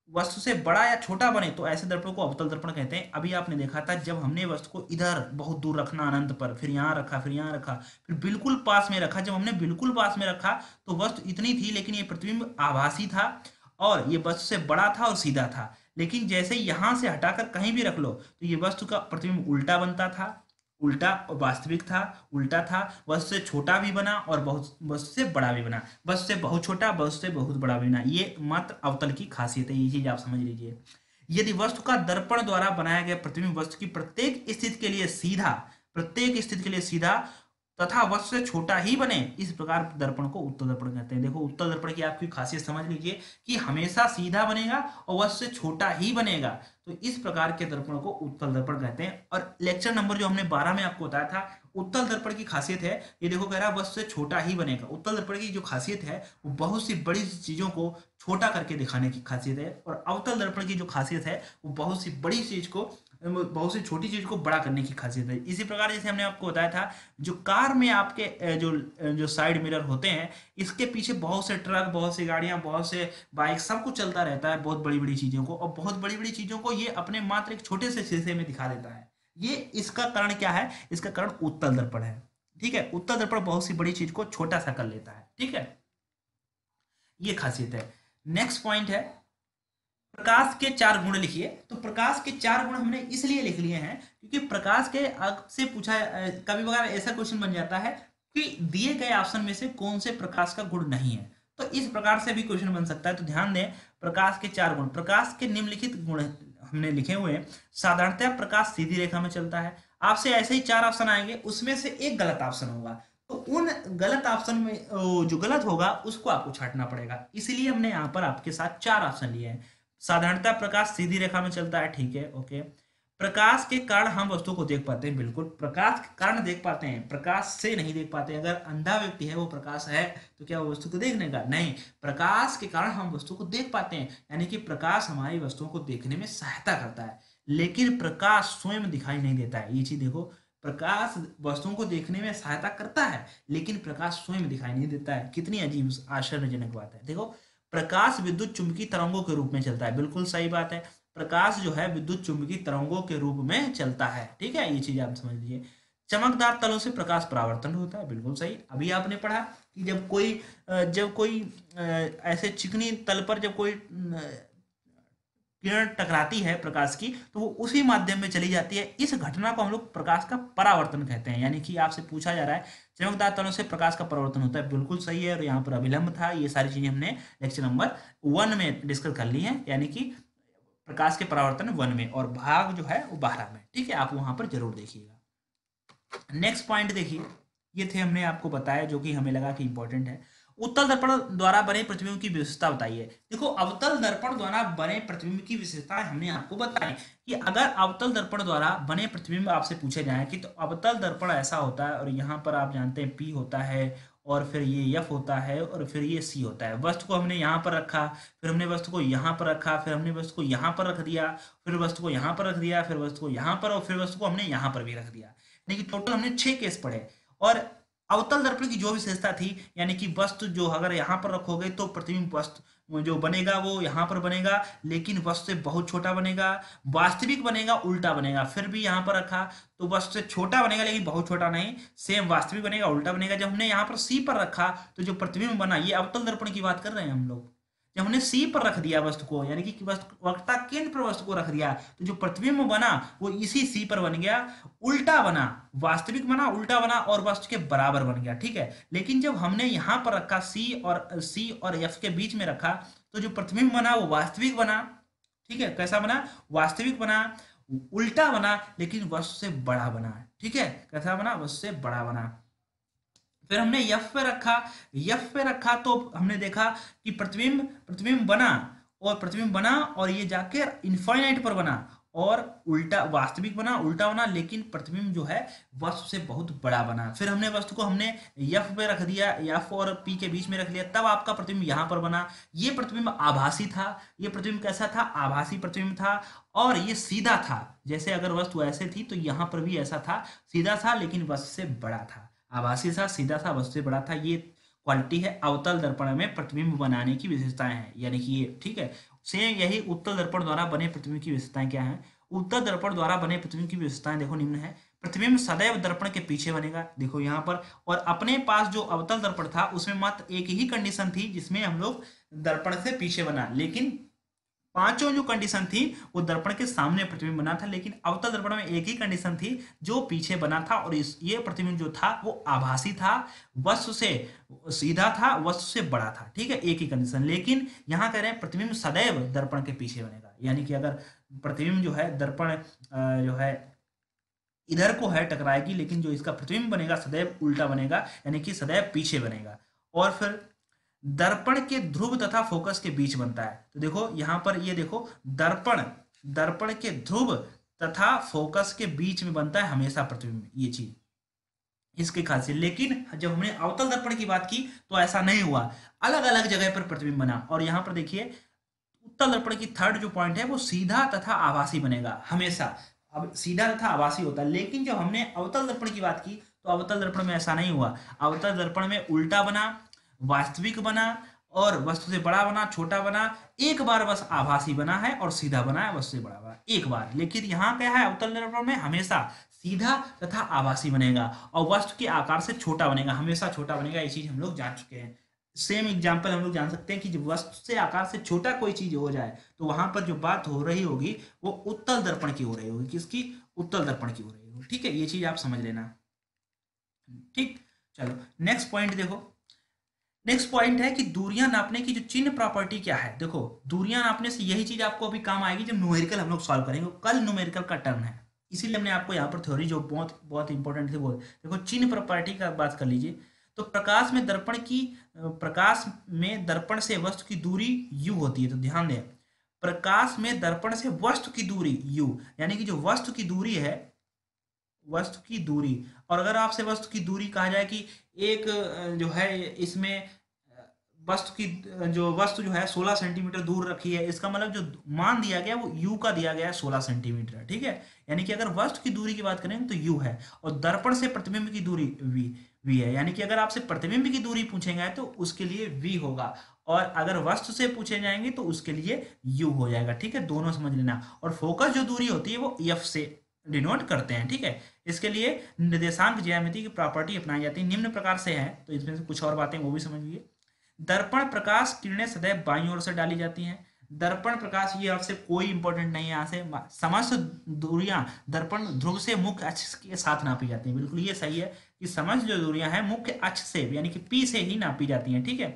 बड़ा या छोटा बने तो ऐसे दर्पण को अवतल दर्पण कहते हैं। अभी आपने देखा था जब हमने वस्तु को इधर बहुत दूर रखना अनंत पर, फिर यहाँ रखा, फिर यहाँ रखा, फिर बिल्कुल पास में रखा। जब हमने बिल्कुल पास में रखा तो वस्तु इतनी थी, लेकिन ये प्रतिबिंब आभासी था और ये वस्तु से बड़ा था और सीधा था। लेकिन जैसे यहां से हटाकर कहीं भी रख लो तो ये वस्तु का प्रतिबिंब उल्टा बनता था, उल्टा और वास्तविक था, उल्टा था। वस्तु से छोटा भी बना और बहुत वस्तु से बड़ा भी बना, वस्तु से बहुत छोटा, वस्तु से बहुत बड़ा भी बना। ये मात्र अवतल की खासियत है, ये चीज आप समझ लीजिए। यदि वस्तु का दर्पण द्वारा बनाया गया प्रतिबिंब वस्तु की प्रत्येक स्थिति के लिए सीधा तथा वस्तु से छोटा ही बने, इस प्रकार दर्पण को उत्तल दर्पण कहते हैं। देखो, उत्तल दर्पण की आपकी खासियत समझ लीजिए कि हमेशा सीधा बनेगा और वस्तु से छोटा ही बनेगा, तो इस प्रकार के दर्पण को उत्तल दर्पण कहते हैं। और लेक्चर नंबर जो हमने 12 में आपको बताया था, उत्तल दर्पण की खासियत है, ये देखो कह रहा है वस्तु से छोटा ही बनेगा। उत्तल दर्पण की जो खासियत है वो बहुत सी बड़ी चीजों को छोटा करके दिखाने की खासियत है, और अवतल दर्पण की जो खासियत है वो बहुत सी बड़ी चीज को, बहुत सी छोटी चीज को बड़ा करने की खासियत है। इसी प्रकार जैसे हमने आपको बताया था, जो कार में आपके जो साइड मिरर होते हैं, इसके पीछे बहुत से ट्रक, बहुत सी गाड़ियां, बहुत से बाइक, सब कुछ चलता रहता है, बहुत बड़ी बड़ी चीजों को, और बहुत बड़ी बड़ी चीजों को ये अपने मात्र एक छोटे से शीशे में दिखा देता है। ये इसका कारण क्या है, इसका कारण उत्तल दर्पण है। ठीक है, उत्तल दर्पण बहुत सी बड़ी चीज को छोटा सा कर लेता है। ठीक है, ये खासियत है। नेक्स्ट पॉइंट है, प्रकाश के 4 गुण लिखिए। तो प्रकाश के 4 गुण हमने इसलिए लिख लिए हैं क्योंकि प्रकाश के से पूछा, कभी कभार ऐसा क्वेश्चन बन जाता है कि दिए गए ऑप्शन में से कौन से प्रकाश का गुण नहीं है, तो इस प्रकार से भी क्वेश्चन बन सकता है। तो ध्यान दें, प्रकाश के 4 गुण, प्रकाश के निम्नलिखित गुण हमने लिखे हुए हैं। साधारणतः प्रकाश सीधी रेखा में चलता है। आपसे ऐसे ही 4 ऑप्शन आएंगे, उसमें से एक गलत ऑप्शन होगा, तो उन गलत ऑप्शन में जो गलत होगा उसको आपको छांटना पड़ेगा। इसीलिए हमने यहाँ पर आपके साथ 4 ऑप्शन लिए हैं। साधारणतः प्रकाश सीधी रेखा में चलता है, ठीक है, ओके। प्रकाश के कारण हम वस्तु को देख पाते हैं, बिल्कुल प्रकाश के कारण देख पाते हैं, प्रकाश से नहीं देख पाते। अगर अंधा व्यक्ति है, वो प्रकाश है तो क्या वो वस्तु को देखने का नहीं, प्रकाश के कारण हम वस्तु को देख पाते हैं, यानी कि प्रकाश हमारी वस्तुओं को देखने में सहायता करता है, लेकिन प्रकाश स्वयं दिखाई नहीं देता है। ये चीज देखो, प्रकाश वस्तुओं को देखने में सहायता करता है लेकिन प्रकाश स्वयं दिखाई नहीं देता है। कितनी अजीब आश्चर्यजनक बात है। देखो, प्रकाश विद्युत चुंबकीय तरंगों के रूप में चलता है, बिल्कुल सही बात है। प्रकाश जो है विद्युत चुंबकीय तरंगों के रूप में चलता है, ठीक है, ये चीज आप समझ लीजिए। चमकदार तलों से प्रकाश परावर्तन होता है, बिल्कुल सही। अभी आपने पढ़ा कि जब कोई ऐसे चिकनी तल पर जब कोई किरण टकराती है प्रकाश की, तो वो उसी माध्यम में चली जाती है। इस घटना को हम लोग प्रकाश का परावर्तन कहते हैं। यानी कि आपसे पूछा जा रहा है चमकदार तलों से प्रकाश का परावर्तन होता है, बिल्कुल सही है। और यहाँ पर अभिलंब था, ये सारी चीजें हमने लेक्चर नंबर 1 में डिस्कस कर ली है, यानी कि प्रकाश के परावर्तन 1 में, और भाग जो है वो 12 में। ठीक है, आप वहां पर जरूर देखिएगा। नेक्स्ट पॉइंट देखिए, ये थे हमने आपको बताया जो कि हमें लगा कि इंपॉर्टेंट है। उत्तल दर्पण द्वारा बने प्रतिबिंब की विशेषता बताइए। देखो, अवतल दर्पण द्वारा बने प्रतिबिंब की विशेषताएं हमने आपको बताई कि अगर अवतल दर्पण द्वारा बने प्रतिबिंब आपसे पूछे जाए कि तो अवतल दर्पण ऐसा होता है, और यहाँ पर आप जानते हैं P होता है, और फिर ये F होता है, और फिर ये C होता है। वस्तु को हमने यहाँ पर रखा, फिर हमने वस्तु को यहाँ पर रखा, फिर हमने वस्तु को यहाँ पर रख दिया, फिर वस्तु को यहाँ पर रख दिया, फिर वस्तु को यहाँ पर, और फिर वस्तु को हमने यहाँ पर भी रख दिया। यानी कि टोटल हमने 6 केस पढ़े। और अवतल दर्पण की जो विशेषता थी, यानी कि वस्तु जो अगर यहाँ पर रखोगे तो प्रतिबिंब वस्तु जो बनेगा वो यहाँ पर बनेगा, लेकिन वस्तु से बहुत छोटा बनेगा। वास्तविक बनेगा उल्टा बनेगा, फिर भी यहाँ पर रखा तो वस्तु से छोटा बनेगा लेकिन बहुत छोटा नहीं। सेम वास्तविक बनेगा उल्टा बनेगा। जब हमने यहाँ पर सी पर रखा तो जो प्रतिबिंब बना, ये अवतल दर्पण की बात कर रहे हैं हम लोग। जब हमने सी पर रख दिया वस्तु को, यानी कि वक्रता केंद्र पर वस्तु को रख दिया, तो जो प्रतिबिंब बना वो इसी सी पर बन गया, उल्टा बना, वास्तविक बना उल्टा बना, और वस्तु के बराबर बन गया। ठीक है, लेकिन जब हमने यहाँ पर रखा सी और एफ के बीच में रखा, तो जो प्रतिबिंब बना वो वास्तविक बना। ठीक है, कैसा बना? वास्तविक बना, उल्टा बना, लेकिन वस्तु से बड़ा बना। ठीक है, कैसा बना? वस्तु से बड़ा बना। फिर हमने एफ पे रखा तो हमने देखा कि प्रतिबिंब बना, और ये जाकर इनफाइनाइट पर बना, और उल्टा वास्तविक बना उल्टा बना, लेकिन प्रतिबिंब जो है वस्तु से बहुत बड़ा बना। फिर हमने वस्तु को हमने एफ पे रख दिया, एफ और पी के बीच में रख लिया, तब आपका प्रतिबिंब यहाँ पर बना। ये प्रतिबिंब आभासी था। ये प्रतिबिंब कैसा था? आभासी प्रतिबिंब था, और ये सीधा था। जैसे अगर वस्तु ऐसे थी तो यहाँ पर भी ऐसा था, सीधा था लेकिन वस्तु से बड़ा था। आभासी था, सीधा था, वस्तु से बड़ा था। ये क्वालिटी है अवतल दर्पण में प्रतिबिंब बनाने की विशेषताएं हैं, यानी कि ये। ठीक है, सेम यही उत्तल दर्पण द्वारा बने प्रतिबिंब की विशेषताएं क्या हैं? उत्तल दर्पण द्वारा बने प्रतिबिंब की विशेषताएं देखो निम्न है। प्रतिबिंब सदैव दर्पण के पीछे बनेगा, देखो यहाँ पर। और अपने पास जो अवतल दर्पण था उसमें मात्र एक ही कंडीशन थी जिसमें हम लोग दर्पण से पीछे बना, लेकिन पांचों जो कंडीशन थी वो दर्पण के सामने प्रतिबिंब बना था। लेकिन अवतल दर्पण में एक ही कंडीशन थी जो पीछे बना था, और ये प्रतिबिंब जो था वो आभासी था, वस्तु से सीधा था, वस्तु से बड़ा था। ठीक है, एक ही कंडीशन। लेकिन यहाँ कह रहे हैं प्रतिबिंब सदैव दर्पण के पीछे बनेगा, यानी कि अगर प्रतिबिंब जो है दर्पण जो है इधर को है टकराएगी, लेकिन जो इसका प्रतिबिंब बनेगा सदैव उल्टा बनेगा, यानी कि सदैव पीछे बनेगा। और फिर दर्पण के ध्रुव तथा फोकस के बीच बनता है। तो देखो यहाँ पर ये देखो, दर्पण के ध्रुव तथा फोकस के बीच में बनता है हमेशा प्रतिबिंब, ये चीज इसके खासियत। लेकिन जब हमने अवतल दर्पण की बात की तो ऐसा नहीं हुआ, अलग अलग जगह पर प्रतिबिंब बना। और यहाँ पर देखिए उत्तल दर्पण की थर्ड जो पॉइंट है वो सीधा तथा आभासी बनेगा हमेशा। अब सीधा तथा आभासी होता है, लेकिन जब हमने अवतल दर्पण की बात की तो अवतल दर्पण में ऐसा नहीं हुआ। अवतल दर्पण में उल्टा बना, वास्तविक बना, और वस्तु से बड़ा बना, छोटा बना। एक बार बस आभासी बना है और सीधा बना है, वस्तु से बड़ा बना एक बार। लेकिन यहाँ क्या है? अवतल दर्पण में हमेशा सीधा तथा आभासी बनेगा, और वस्तु के आकार से छोटा बनेगा, हमेशा छोटा बनेगा। ये चीज हम लोग जान चुके हैं। सेम एग्जाम्पल हम लोग जान सकते हैं कि जब वस्तु से आकार से छोटा कोई चीज हो जाए तो वहां पर जो बात हो रही होगी वो उत्तल दर्पण की हो रही होगी। किसकी? उत्तल दर्पण की हो रही होगी। ठीक है, ये चीज आप समझ लेना। ठीक, चलो नेक्स्ट पॉइंट देखो। नेक्स्ट पॉइंट है कि दूरियां नापने की जो चिन्ह प्रॉपर्टी क्या है। देखो, दूरियां नापने से यही चीज आपको अभी काम आएगी जब न्यूमेरिकल हम लोग सॉल्व करेंगे। कल न्यूमेरिकल का टर्न है, इसीलिए हमने आपको यहाँ पर थ्योरी जो बहुत बहुत इंपॉर्टेंट थी वो देखो। चिन्ह प्रॉपर्टी का बात कर लीजिए तो प्रकाश में दर्पण से वस्तु की दूरी u होती है। तो ध्यान दें, प्रकाश में दर्पण से वस्तु की दूरी u, यानी कि जो वस्तु की दूरी है, वस्तु की दूरी। और अगर आपसे वस्तु की दूरी कहा जाए कि एक जो है इसमें वस्तु जो है 16 सेंटीमीटर दूर रखी है, इसका मतलब जो मान दिया गया वो u का दिया गया है 16 सेंटीमीटर। ठीक है, यानी कि अगर वस्तु की दूरी की बात करें तो u है, और दर्पण से प्रतिबिंब की दूरी v है। यानी कि अगर आपसे प्रतिबिंब की दूरी पूछेंगे तो उसके लिए v होगा, और अगर वस्तु से पूछे जाएंगे तो उसके लिए u हो जाएगा। ठीक है, दोनों समझ लेना। और फोकस जो दूरी होती है वो f से डिनोट करते हैं। ठीक है, इसके लिए निर्देशांक ज्यामिति की प्रॉपर्टी अपनाई जाती है, निम्न प्रकार से है। तो इसमें से कुछ और बातें वो भी समझिए। दर्पण प्रकाश किरणें सदैव बाईं ओर से डाली जाती हैं। दर्पण प्रकाश, ये आपसे कोई इंपॉर्टेंट नहीं है यहाँ से। समस्त दूरियां दर्पण ध्रुव से मुख्य अक्ष के साथ नापी जाती हैं। बिल्कुल ये सही है कि समस्त जो दूरियां हैं मुख्य अक्ष से यानी कि पी से ही नापी जाती हैं। ठीक है,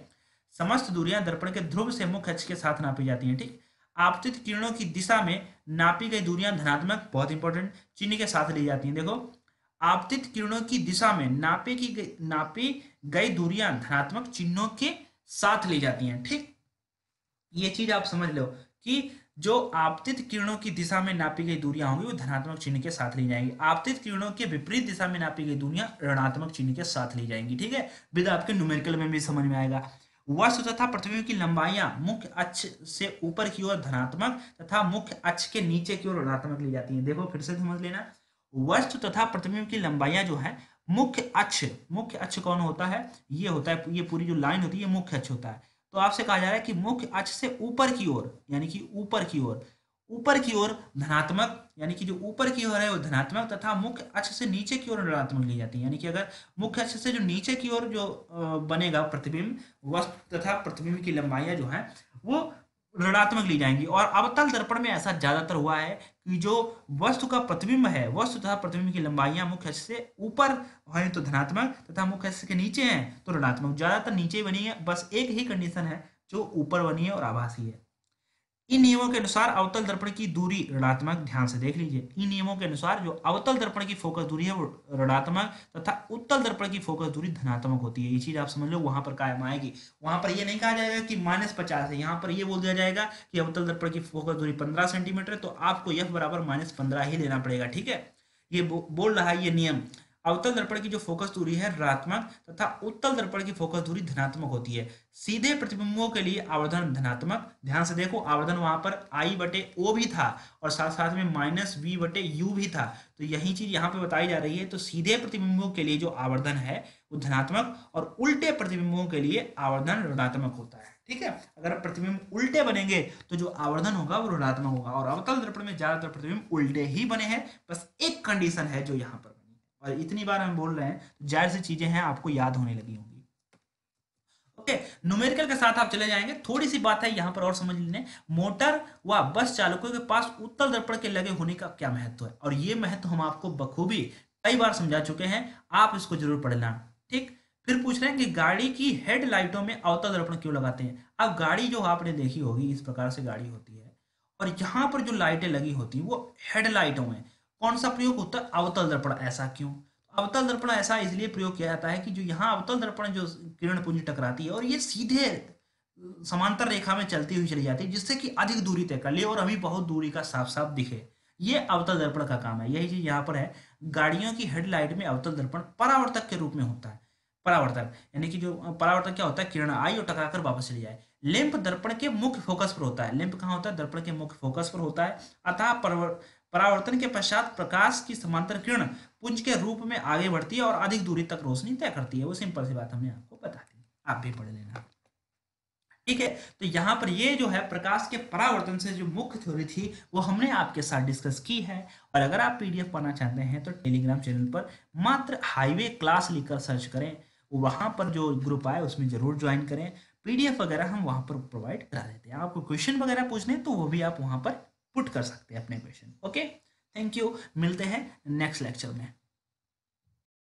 समस्त दूरियां दर्पण के ध्रुव से मुख्य अक्ष के साथ नापी जाती हैं। ठीक, आपतित किरणों की दिशा में नापी गई दूरियां धनात्मक, बहुत इंपॉर्टेंट, चिन्ह के साथ ली जाती हैं। देखो, आपतित किरणों की दिशा में नापी गई दूरियां धनात्मक चिन्हों के साथ ली जाती हैं। ठीक, ये चीज आप समझ लो कि जो आपतित किरणों की दिशा में नापी गई दूरियां होंगी वो धनात्मक चिन्ह के साथ ली जाएंगी। आपतित किरणों के विपरीत दिशा में नापी गई दूरियां ऋणात्मक चिन्ह के साथ ली जाएंगी। ठीक है, विद आपके न्यूमेरिकल में भी समझ में आएगा। वस्तु तथा प्रतिबिंब की लंबाइयां मुख्य अक्ष से ऊपर की ओर धनात्मक तथा मुख्य अक्ष के नीचे की ओर ऋणात्मक ली जाती है। देखो फिर से समझ लेना, वस्तु तथा प्रतिबिंब की लंबाइयां जो है मुख्य अक्ष कौन होता है? ये होता है, ये पूरी जो लाइन होती है ये मुख्य अक्ष होता है। तो आपसे कहा जा रहा है कि मुख्य अक्ष से ऊपर की ओर यानी कि ऊपर की ओर धनात्मक, यानी कि जो ऊपर की ओर है वो धनात्मक तथा मुख्य अक्ष से नीचे की ओर ऋणात्मक ली जाती है। यानी कि अगर मुख्य अक्ष से जो नीचे की ओर जो बनेगा प्रतिबिंब, वस्तु तथा प्रतिबिंब की लंबाइयां जो है वो ऋणात्मक ली जाएंगी। और अवतल दर्पण में ऐसा ज्यादातर हुआ है कि जो वस्तु का प्रतिबिंब है, वस्तु तथा प्रतिबिंब की लंबाइयां मुख्य अक्ष से ऊपर है तो धनात्मक तथा मुख्य अक्ष के नीचे हैं तो ऋणात्मक। ज्यादातर नीचे बनी है, बस एक ही कंडीशन है जो ऊपर बनी है और आभासी है। इन नियमों के अनुसार अवतल दर्पण की दूरी ऋणात्मक, ध्यान से देख लीजिए, इन नियमों के अनुसार जो अवतल दर्पण की फोकस दूरी है वो ऋणात्मक तथा उत्तल दर्पण की फोकस दूरी धनात्मक होती है। ये चीज आप समझ लो, वहां पर कायम आएगी। वहां पर ये नहीं कहा जाएगा कि -50 है, यहाँ पर ये बोल दिया जाएगा कि अवतल दर्पण की फोकस दूरी 15 सेंटीमीटर है तो आपको F बराबर -15 ही लेना पड़ेगा। ठीक है, ये बोल रहा है ये नियम। अवतल दर्पण की जो फोकस दूरी है ऋणात्मक तथा उत्तल दर्पण की फोकस दूरी धनात्मक होती है। सीधे प्रतिबिंबों के लिए आवर्धन धनात्मक, ध्यान से देखो आवर्धन वहां पर I/O भी था और साथ साथ में -V/U भी था, तो यही चीज यहाँ पे बताई जा रही है। तो सीधे प्रतिबिंबों के लिए जो आवर्धन है वो धनात्मक और उल्टे प्रतिबिंबों के लिए आवर्धन ऋणात्मक होता है। ठीक है, अगर प्रतिबिंब उल्टे बनेंगे तो जो आवर्धन होगा वो ऋणात्मक होगा। और अवतल दर्पण में ज्यादातर प्रतिबिंब उल्टे ही बने हैं, बस एक कंडीशन है जो यहाँ पर बनी है। और इतनी बार हम बोल रहे हैं तो जाहिर सी चीजें हैं आपको याद होने लगी होंगी। ओके, न्यूमेरिकल के साथ आप चले जाएंगे। थोड़ी सी बात है यहाँ पर और समझ लेने, मोटर व बस चालकों के पास उत्तल दर्पण के लगे होने का क्या महत्व है, और ये महत्व हम आपको बखूबी कई बार समझा चुके हैं, आप इसको जरूर पढ़ना। ठीक, फिर पूछ रहे हैं कि गाड़ी की हेडलाइटों में अवतल दर्पण क्यों लगाते हैं। अब गाड़ी जो आपने देखी होगी इस प्रकार से गाड़ी होती है और यहाँ पर जो लाइटें लगी होती है वो हेडलाइटों में कौन सा प्रयोग होता है? अवतल दर्पण। ऐसा क्यों? अवतल दर्पण ऐसा इसलिए प्रयोग किया जाता है कि जो यहाँ अवतल दर्पण जो किरण पुंज टकराती है और ये सीधे समांतर रेखा में चलती हुई चली जाती है जिससे कि अधिक दूरी तय कर ले और अभी बहुत दूरी का साफ साफ दिखे। ये अवतल दर्पण का काम है। यही चीज यहाँ पर है, गाड़ियों की हेडलाइट में अवतल दर्पण परावर्तक के रूप में होता है। परावर्तक यानी कि जो परावर्तक क्या होता है? किरण आई और टकराकर वापस चली जाए। लेंप दर्पण के मुख्य फोकस पर होता है। लेंप कहाँ होता है? दर्पण के मुख्य फोकस पर होता है। अतः परावर्तन के पश्चात प्रकाश की समांतर किरण पुंज के रूप में आगे बढ़ती है और अधिक दूरी तक रोशनी तय करती है। वो सिंपल सी बात हमने आपको बता दी, आप भी पढ़ लेना। ठीक है, तो यहाँ पर ये जो है प्रकाश के परावर्तन से जो मुख्य थ्योरी थी वो हमने आपके साथ डिस्कस की है। और अगर आप PDF पाना चाहते हैं तो टेलीग्राम चैनल पर मात्र हाईवे क्लास लिखकर सर्च करें, वहां पर जो ग्रुप आए उसमें जरूर ज्वाइन करें। PDF वगैरह हम वहां पर प्रोवाइड करा देते हैं। आपको क्वेश्चन वगैरह पूछने तो वो भी आप वहां पर पुट कर सकते हैं अपने क्वेश्चन। ओके, थैंक यू, मिलते हैं नेक्स्ट लेक्चर में।